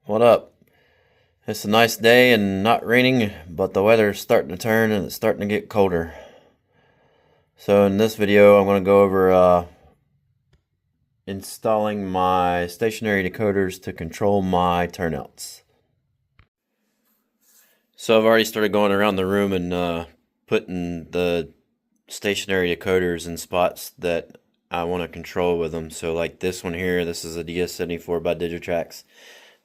What up? It's a nice day and not raining, but the weather's starting to turn and it's starting to get colder. So in this video, I'm going to go over installing my stationary decoders to control my turnouts. So I've already started going around the room and putting the stationary decoders in spots that I want to control with them. So like this one here, this is a DS74 by Digitrax.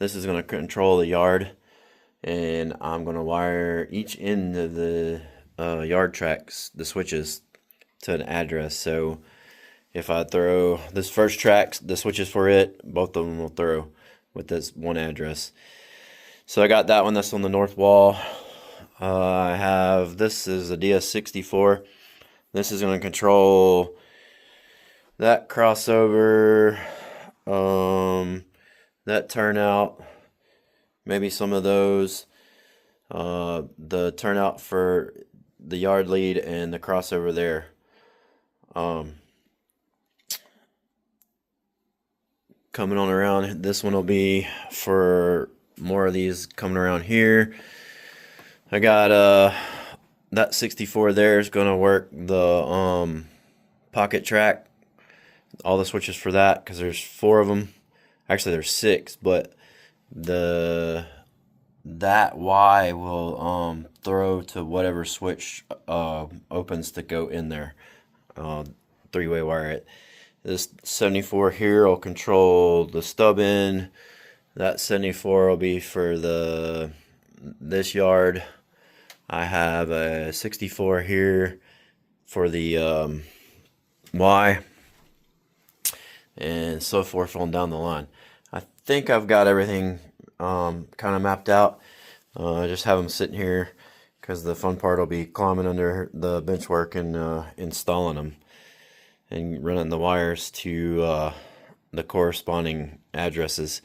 This is going to control the yard, and I'm going to wire each end of the yard tracks, the switches, to an address. So if I throw this first track, the switches for it, both of them will throw with this one address. So I got that one that's on the north wall. I have, this is a DS64. This is going to control that crossover, that turnout, maybe some of those, the turnout for the yard lead and the crossover there. Coming on around, this one will be for more of these coming around here. I got that 64 there is going to work the pocket track, all the switches for that, because there's 4 of them. Actually there's 6, but that Y will throw to whatever switch opens to go in there. 3-way wire it. This 74 here will control the stub end. That 74 will be for this yard. I have a 64 here for the Y, and so forth on down the line. I think I've got everything kind of mapped out. I just have them sitting here because the fun part will be climbing under the bench work and installing them and running the wires to the corresponding addresses,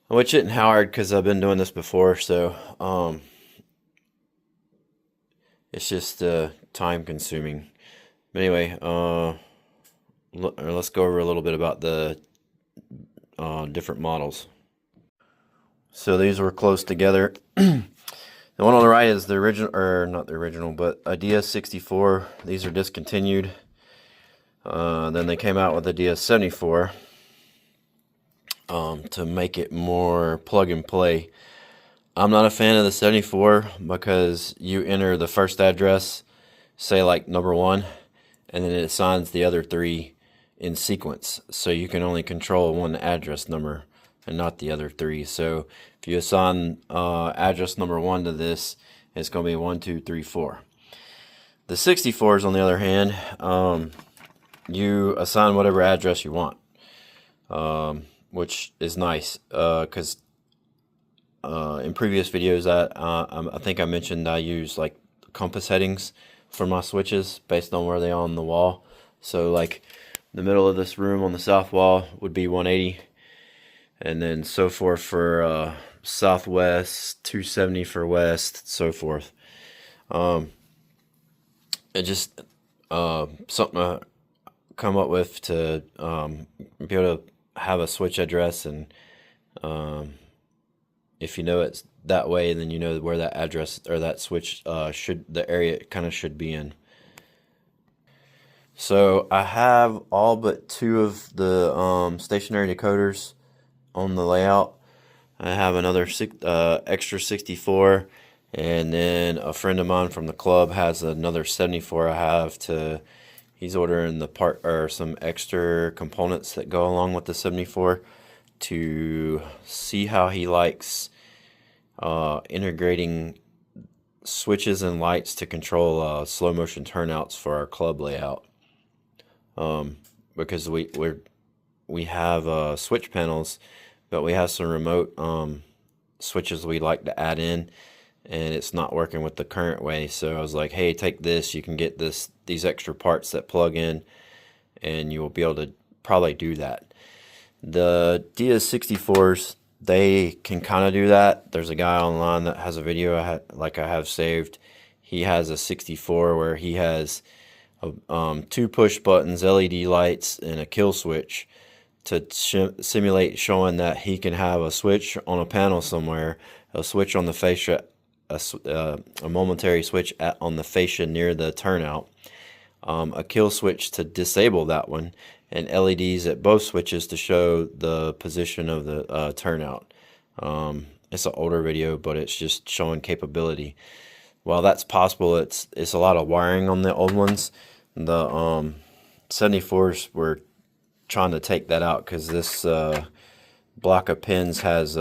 which isn't hard because I've been doing this before. So it's just time consuming. But anyway, let's go over a little bit about the different models. So these were close together. The one on the right is the original, or not the original, but a DS64. These are discontinued. Then they came out with a DS74 to make it more plug and play. I'm not a fan of the 74 because you enter the first address, say like number 1, and then it assigns the other 3 in sequence. So you can only control one address number and not the other 3. So if you assign address number 1 to this, it's going to be 1, 2, 3, 4. The 64s, on the other hand, you assign whatever address you want, which is nice because in previous videos I think I mentioned I use like compass headings for my switches based on where they are on the wall. So like the middle of this room on the south wall would be 180, and then so forth for southwest, 270 for west, so forth. It just something to come up with to be able to have a switch address, and if you know it's that way, then you know where that address or that switch the area it kind of should be in. So I have all but 2 of the stationary decoders on the layout. I have another extra 64, and then a friend of mine from the club has another 74. I have to. He's ordering the part or some extra components that go along with the 74 to see how he likes integrating switches and lights to control slow motion turnouts for our club layout. Because we have switch panels, but we have some remote switches we like to add in, and it's not working with the current way. So I was like, hey, take this, you can get these extra parts that plug in, and you will be able to probably do that. The DS64s, they can kind of do that. There's a guy online that has a video I have saved. He has a 64 where he has 2 push buttons, LED lights, and a kill switch to simulate showing that he can have a switch on a panel somewhere, a switch on the fascia, a momentary switch on the fascia near the turnout, a kill switch to disable that one, and LEDs at both switches to show the position of the turnout. It's an older video, but it's just showing capability. While that's possible, it's a lot of wiring on the old ones. The 74s were trying to take that out because this block of pins has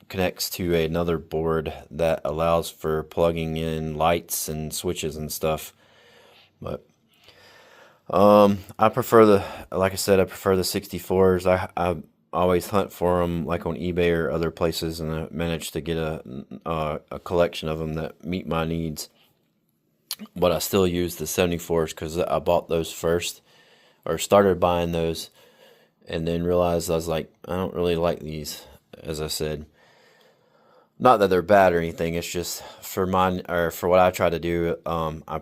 connects to another board that allows for plugging in lights and switches and stuff. But I prefer like I said, I prefer the 64s. I always hunt for them like on eBay or other places, and I managed to get a collection of them that meet my needs. But I still use the 74s because I bought those first, or started buying those, and then realized I was like, I don't really like these, as I said. Not that they're bad or anything, it's just for mine, or for what I try to do, I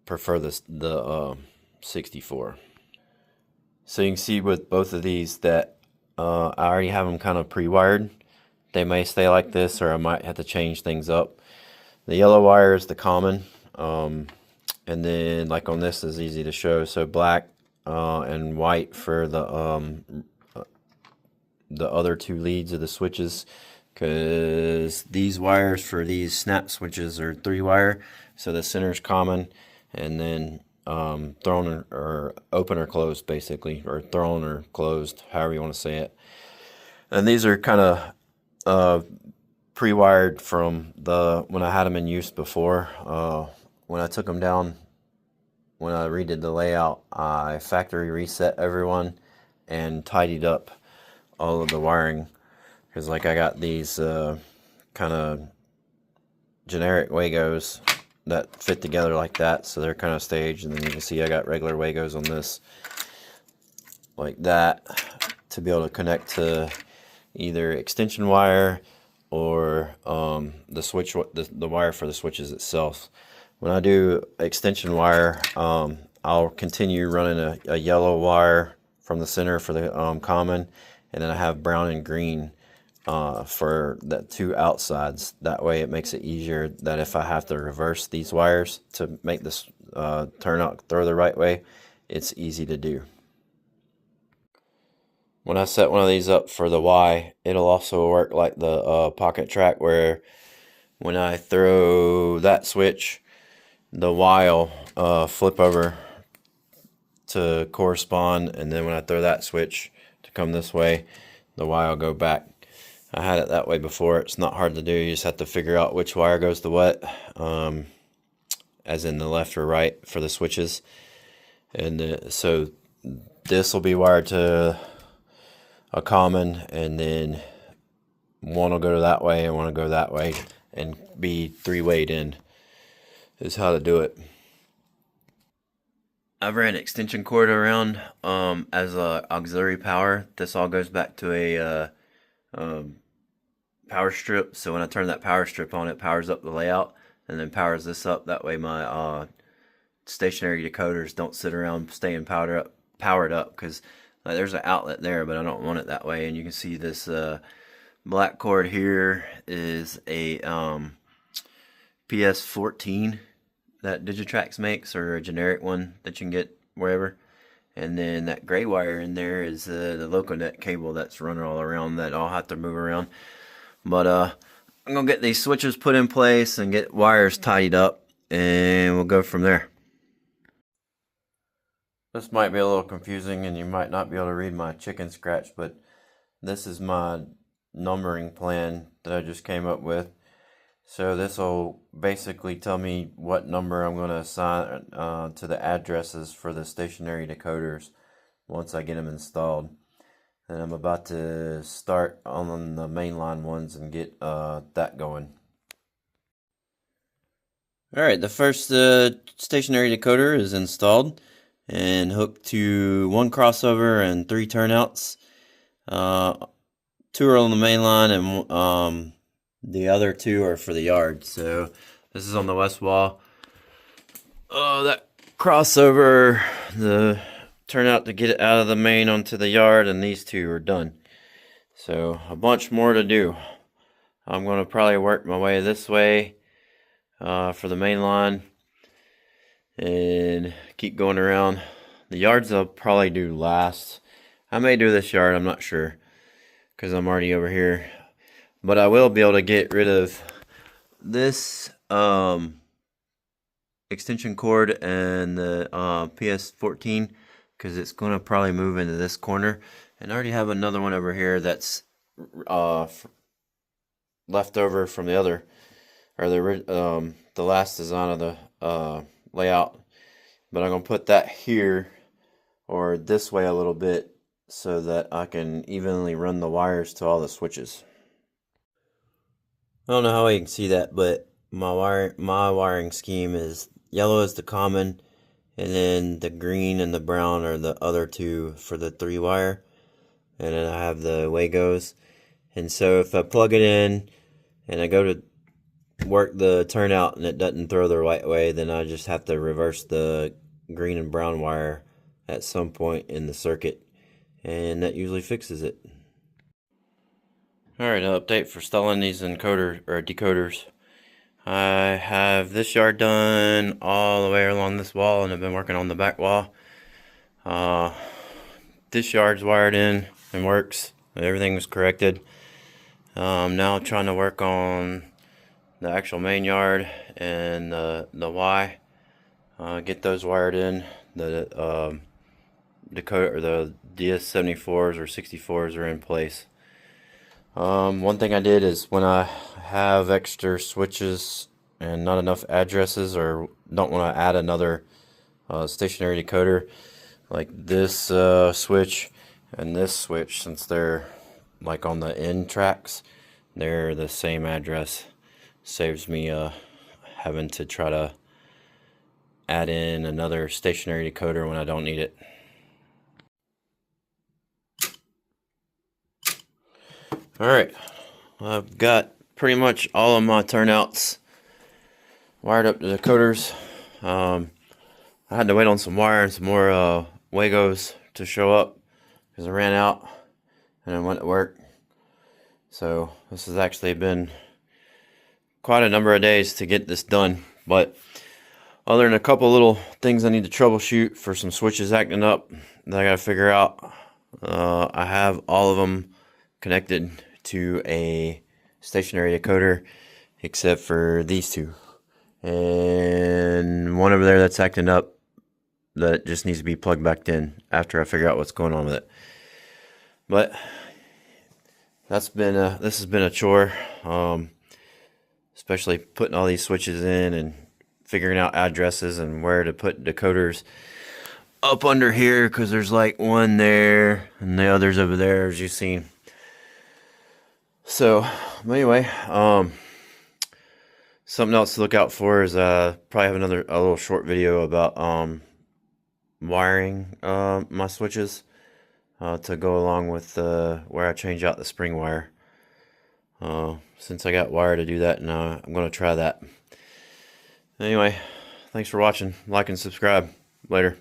prefer the 64. So you can see with both of these that I already have them kind of pre-wired. They may stay like this, or I might have to change things up. The yellow wire is the common, and then like on this is easy to show. So black and white for the other two leads of the switches, because these wires for these snap switches are 3-wire, so the center is common, and then thrown or open or closed, basically, or thrown or closed, however you want to say it. And these are kind of pre-wired from when I had them in use before. When I took them down, when I redid the layout, I factory reset everyone and tidied up all of the wiring, because like I got these kind of generic Wagos that fit together like that, so they're kind of staged, and then you can see I got regular Wagos on this like that to be able to connect to either extension wire or the switch, the wire for the switches itself. When I do extension wire, I'll continue running a yellow wire from the center for the common, and then I have brown and green for the two outsides. That way it makes it easier that if I have to reverse these wires to make this turnout throw the right way, it's easy to do. When I set one of these up for the Y, it'll also work like the pocket track, where when I throw that switch, the Y will flip over to correspond, and then when I throw that switch to come this way, the Y will go back. I had it that way before. It's not hard to do. You just have to figure out which wire goes to what, as in the left or right for the switches. And so this will be wired to a common, and then one will go that way and one will go that way, and be 3-wayed in is how to do it. I've ran extension cord around as a auxiliary power. This all goes back to a power strip, so when I turn that power strip on, it powers up the layout and then powers this up. That way my stationary decoders don't sit around staying powered up, because there's an outlet there, but I don't want it that way. And you can see this black cord here is a PS14 that Digitrax makes, or a generic one that you can get wherever. And then that gray wire in there is the LocoNet cable that's running all around, that I'll have to move around. But I'm going to get these switches put in place and get wires tidied up, and we'll go from there. This might be a little confusing, and you might not be able to read my chicken scratch, but this is my numbering plan that I just came up with. So this will basically tell me what number I'm going to assign to the addresses for the stationary decoders once I get them installed. And I'm about to start on the mainline ones and get that going. Alright, the first stationary decoder is installed and hooked to 1 crossover and 3 turnouts. 2 are on the mainline, and the other 2 are for the yard. So this is on the west wall. That crossover, the turnout to get it out of the main onto the yard, and these two are done. So a bunch more to do. I'm going to probably work my way this way for the main line and keep going around. The yards I'll probably do last. I may do this yard, I'm not sure, because I'm already over here. But I will be able to get rid of this extension cord and the PS14, because it's going to probably move into this corner. And I already have another one over here that's left over from the other, or the last design of the layout. But I'm going to put that here, or this way a little bit, so that I can evenly run the wires to all the switches. I don't know how you can see that, but my wiring scheme is yellow is the common, and then the green and the brown are the other two for the 3-wire, and then I have the Wagos. And so if I plug it in and I go to work the turnout and it doesn't throw the right way, then I just have to reverse the green and brown wire at some point in the circuit, and that usually fixes it. Alright, an update for installing these decoders. I have this yard done all the way along this wall, and I've been working on the back wall. This yard's wired in and works. Everything was corrected. Now I'm trying to work on the actual main yard and the Y. Get those wired in. The decoder, or the DS74s or 64s are in place. One thing I did is when I have extra switches and not enough addresses, or don't want to add another stationary decoder, like this switch and this switch, since they're like on the end tracks, they're the same address. Saves me having to try to add in another stationary decoder when I don't need it. Alright, I've got pretty much all of my turnouts wired up to the decoders. I had to wait on some wire and some more Wagos to show up because I ran out and I went to work. So this has actually been quite a number of days to get this done. But other than a couple little things I need to troubleshoot for some switches acting up that I got to figure out, I have all of them connected to a stationary decoder except for these two, and one over there that's acting up that just needs to be plugged back in after I figure out what's going on with it. But this has been a chore, especially putting all these switches in and figuring out addresses and where to put decoders up under here, because there's like one there and the others over there, as you've seen. So anyway, something else to look out for is probably have a little short video about wiring my switches to go along with where I change out the spring wire. Since I got wire to do that, and I'm going to try that. Anyway, thanks for watching. Like and subscribe. Later.